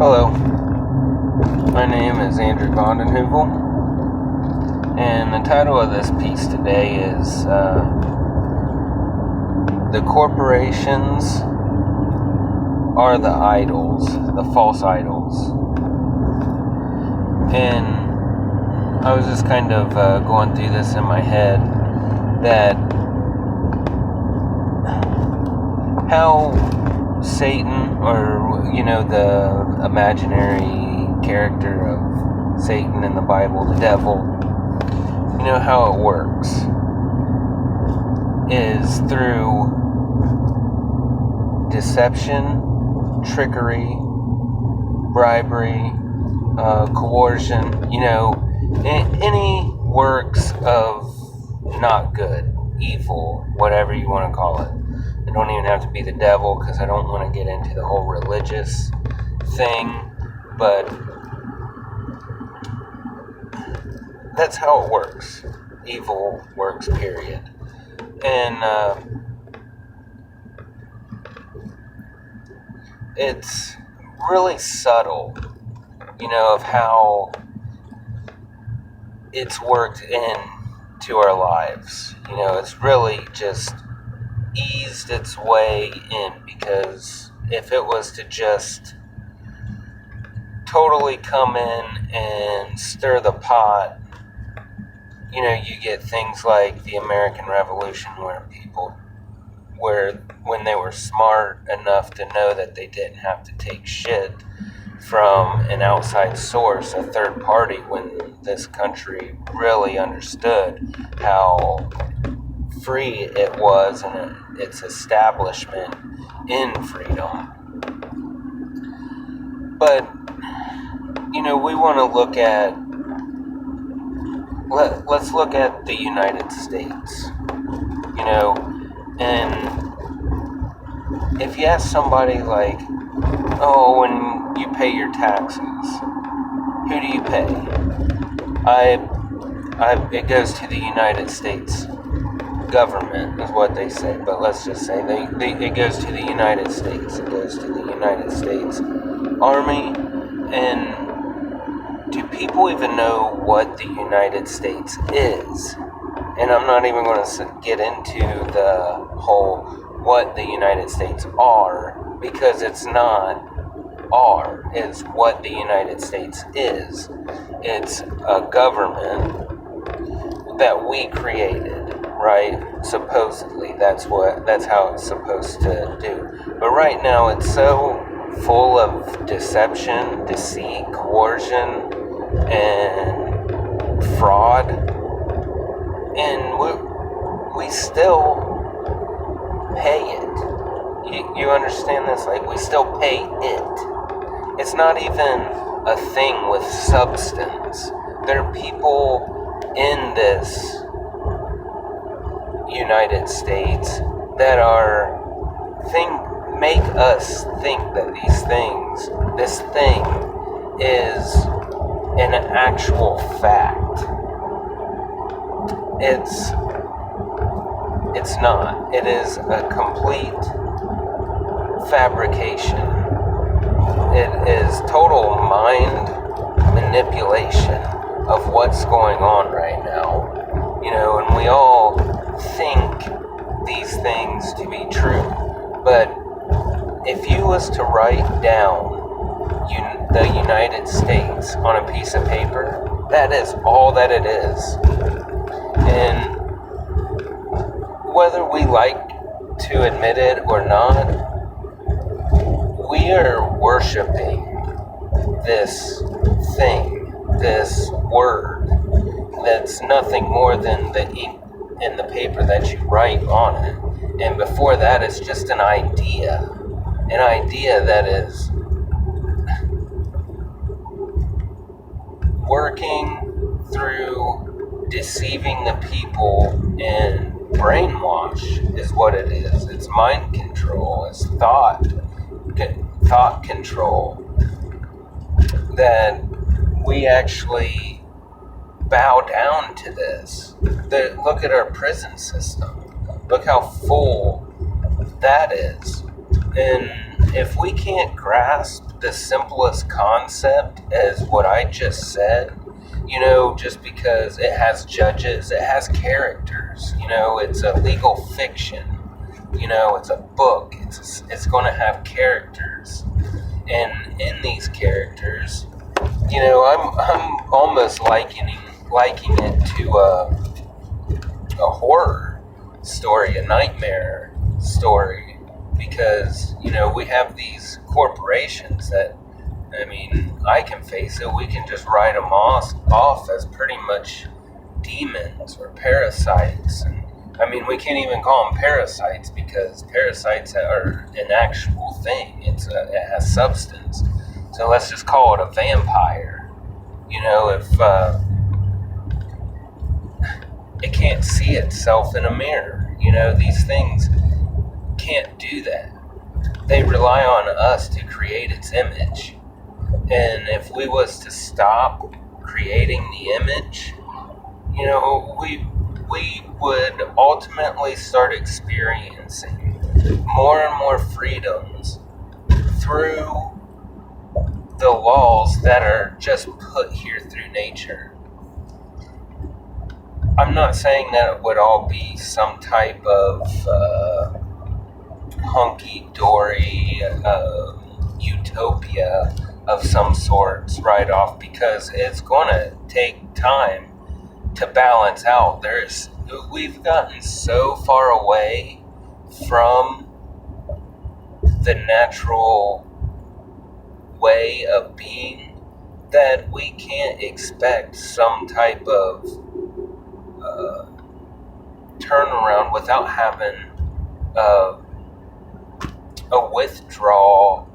Hello, my name is Andrew Gondenheuvel, and the title of this piece today is The Corporations Are the Idols, the False Idols. And I was just kind of going through this in my head, that how Satan, or the imaginary character of Satan in the Bible, the devil, how it works is through deception, trickery, bribery, coercion, any works of not good, evil, whatever you want to call it. It don't even have to be the devil, because I don't want to get into the whole religious thing, but that's how it works. Evil works, period. And it's really subtle, of how it's worked into our lives. It's really just eased its way in, because if it was to just totally come in and stir the pot, you get things like the American Revolution, where when they were smart enough to know that they didn't have to take shit from an outside source, a third party, when this country really understood how free it was and its establishment in freedom. But we want to look at let's look at the United States, and if you ask somebody like, oh, when you pay your taxes, who do you pay? It goes to the United States government, is what they say, but let's just say it goes to the United States. It goes to the United States Army. And do people even know what the United States is? And I'm not even going to get into the whole what the United States are, because it's not it's what the United States is. It's a government that we created, right? Supposedly, that's how it's supposed to do. But right now, it's so full of deception, deceit, coercion, and fraud, and we still pay it. You understand this? Like, we still pay it. It's not even a thing with substance. There are people in this United States that make us think that this thing is an actual fact. It's not. It is a complete fabrication. It is total mind manipulation of what's going on right now. And we all think these things to be true. But if you was to write down the United States on a piece of paper, that is all that it is. And whether we like to admit it or not, we are worshiping this thing, this word, that's nothing more than the ink in the paper that you write on it. And before that, it's just an idea that is working through deceiving the people, and brainwash is what it is. It's mind control. It's thought control, that we actually bow down to this. Look at our prison system. Look how full that is. And if we can't grasp the simplest concept as what I just said, just because it has judges, it has characters, it's a legal fiction, it's a book, it's going to have characters, and in these characters, I'm almost liking it to a horror story, a nightmare story, because we have these corporations that, I can face it, we can just write them off as pretty much demons or parasites. And we can't even call them parasites, because parasites are an actual thing. It has substance. So let's just call it a vampire. If it can't see itself in a mirror, these things can't do that. They rely on us to create its image. And if we was to stop creating the image, we would ultimately start experiencing more and more freedoms through the laws that are just put here through nature. I'm not saying that it would all be some type of hunky-dory utopia of some sorts right off, because it's going to take time to balance out. We've gotten so far away from the natural way of being that we can't expect some type of turnaround without having a withdrawal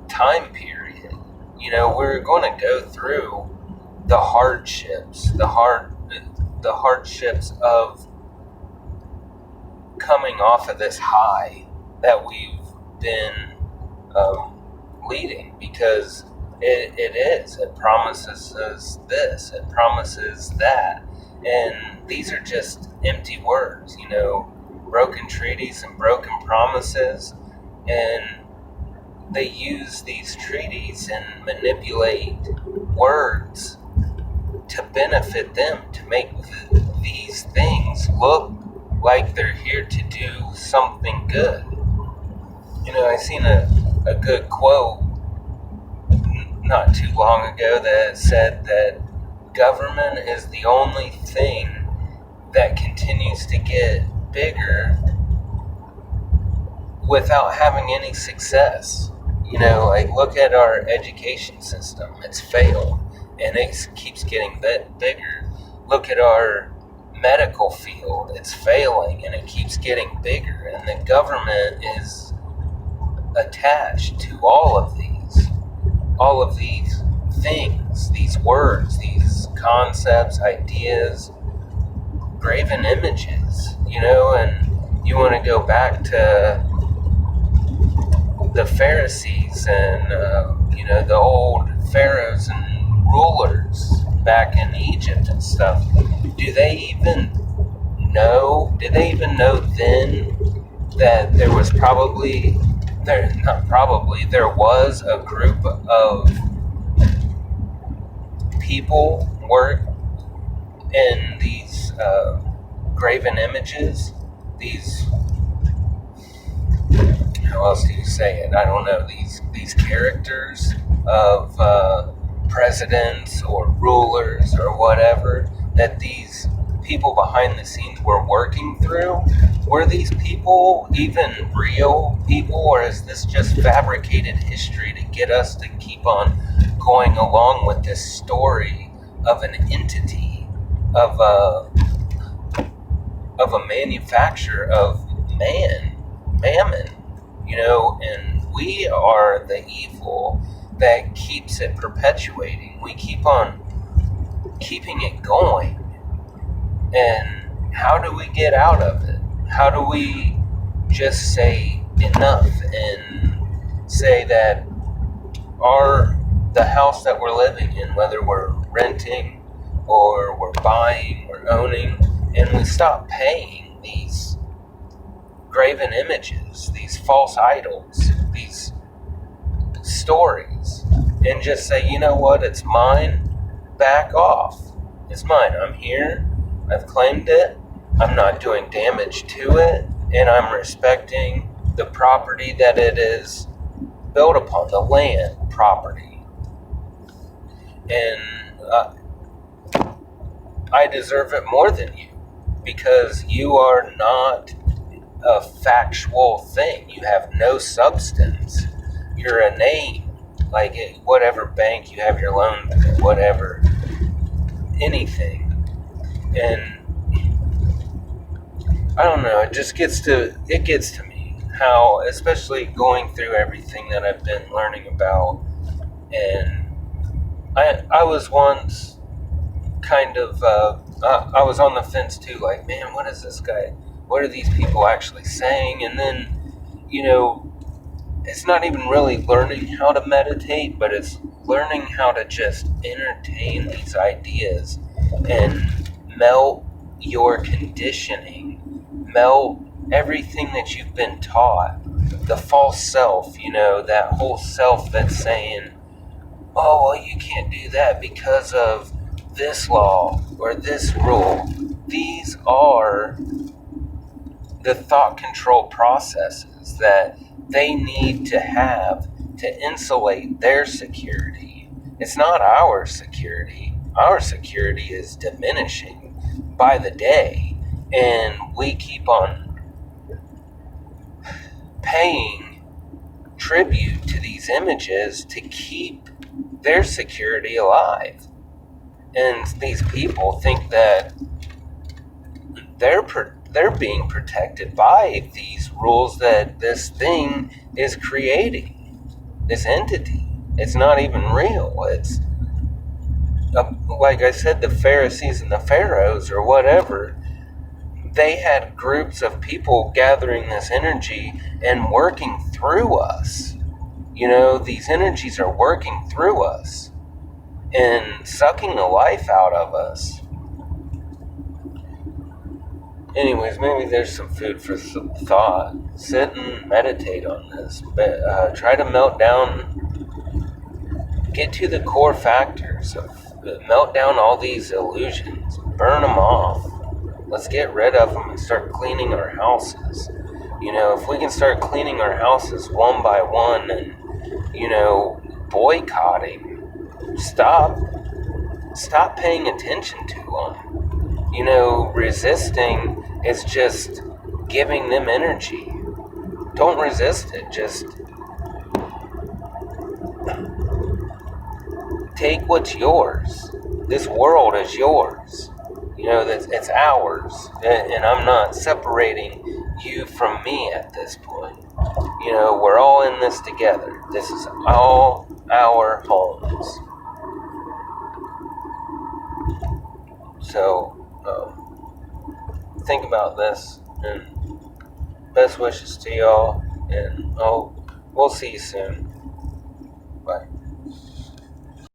time period. We're going to go through the hardships of coming off of this high that we've been leading, because it promises us this, it promises that, and these are just empty words, broken treaties and broken promises, and they use these treaties and manipulate words to benefit them, to make these things look like they're here to do something good. I seen a good quote not too long ago that said that government is the only thing that continues to get bigger without having any success. Look at our education system. It's failed, and it keeps getting bigger. Look at our medical field. It's failing, and it keeps getting bigger. And the government is attached to all of these things, these words, these concepts, ideas, graven images, and you want to go back to the Pharisees and, the old pharaohs and rulers back in Egypt and stuff. Did they even know then that there was there was a group of people work in these graven images, these, how else do you say it? I don't know, these characters of presidents or rulers or whatever that these people behind the scenes were working through? Were these people even real people, or is this just fabricated history to get us to keep on going along with this story of an entity, of a manufacturer of mammon, and we are the evil that keeps it perpetuating. We keep on keeping it going. And how do we get out of it? How do we just say enough and say that the house that we're living in, whether we're renting or we're buying or owning, and we stop paying these graven images, these false idols, these stories, and just say, you know what, it's mine, back off. It's mine. I'm here. I've claimed it. I'm not doing damage to it, and I'm respecting the property that it is built upon, the land property. And I deserve it more than you, because you are not a factual thing. You have no substance. You're a name, like whatever bank you have your loan through, whatever, anything. And I don't know, it gets to me how, especially going through everything that I've been learning about. And I was once kind of I was on the fence too, like, man, what is this guy, what are these people actually saying? And then, it's not even really learning how to meditate, but it's learning how to just entertain these ideas and melt your conditioning, melt everything that you've been taught, the false self, that whole self that's saying, oh, well, you can't do that because of this law or this rule. These are the thought control processes that they need to have to insulate their security. It's not our security. Our security is diminishing by the day, and we keep on paying tribute to these images to keep their security alive. And these people think that they're being protected by these rules that this thing is creating, this entity. It's not even real. It's like I said, the Pharisees and the Pharaohs or whatever, they had groups of people gathering this energy and working through us. These energies are working through us and sucking the life out of us. Anyways, maybe there's some food for some thought. Sit and meditate on this. Try to melt down, get to the core factors of melt down all these illusions, burn them off. Let's get rid of them and start cleaning our houses. If we can start cleaning our houses one by one and, boycotting, stop paying attention to them. Resisting is just giving them energy. Don't resist it. Just take what's yours. This world is yours. It's ours. And I'm not separating you from me at this point. We're all in this together. This is all our homes. So, think about this, and best wishes to y'all, and we'll see you soon.